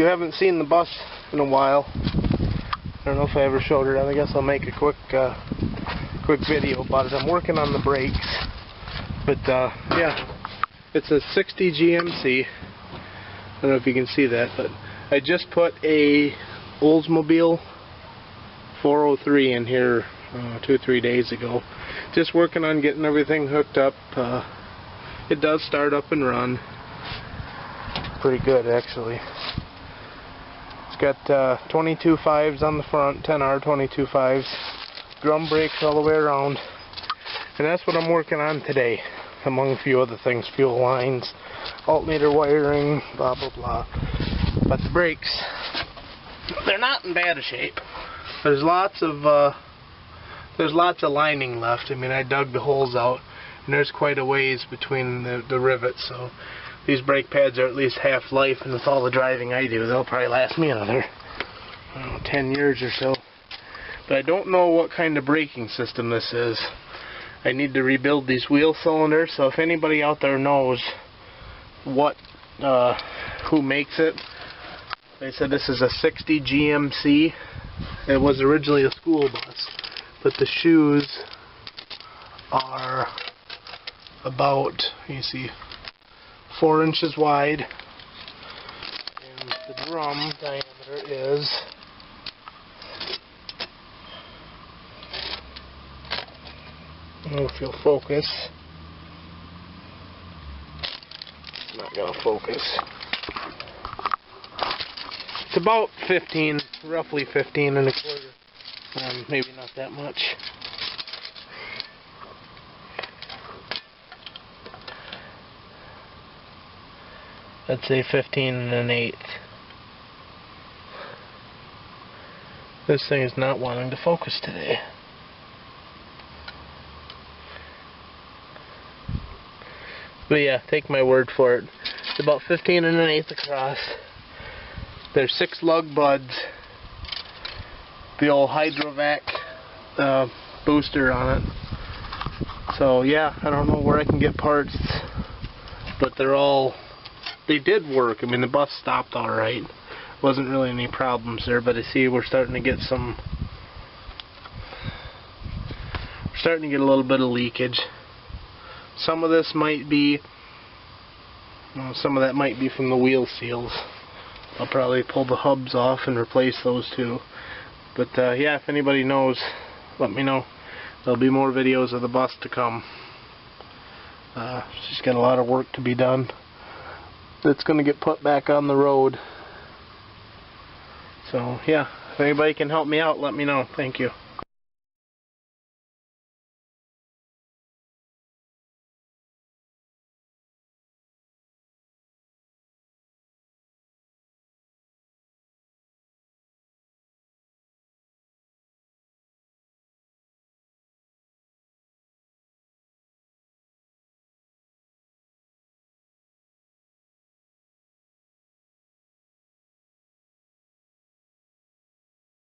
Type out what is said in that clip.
you haven't seen the bus in a while, I don't know if I ever showed it. I guess I'll make a quick video about it. I'm working on the brakes, but yeah, it's a 60 GMC. I don't know if you can see that, but I just put a Oldsmobile 403 in here 2 or 3 days ago. Just working on getting everything hooked up. It does start up and run pretty good, actually. It's got 22 5s on the front, 10R 22 5s, drum brakes all the way around, and that's what I'm working on today, among a few other things: fuel lines, alternator wiring, blah blah blah. But the brakes, they're not in bad a shape. There's lots of lining left. I mean, I dug the holes out, and there's quite a ways between the rivets, so these brake pads are at least half life, and with all the driving I do, they'll probably last me another, I don't know, 10 years or so. But I don't know what kind of braking system this is. I need to rebuild these wheel cylinders, so if anybody out there knows what, who makes it. They said this is a 60 GMC. It was originally a school bus, but the shoes are about, you see, 4 inches wide, and the drum diameter is I don't know if you'll focus. It's not gonna focus. It's about 15, roughly 15 and a quarter. Maybe not that much. I'd say 15 and 1/8. This thing is not wanting to focus today. But yeah, take my word for it. It's about 15 and 1/8 across. There's 6 lug buds. The old Hydrovac booster on it. So yeah, I don't know where I can get parts, but they did work. I mean, the bus stopped alright. Wasn't really any problems there, but I see we're starting to get a little bit of leakage. Some of this might be, some of that might be from the wheel seals. I'll probably pull the hubs off and replace those too. But yeah, if anybody knows, let me know. There'll be more videos of the bus to come. She's got a lot of work to be done. It's going to get put back on the road. So yeah, if anybody can help me out, let me know. Thank you.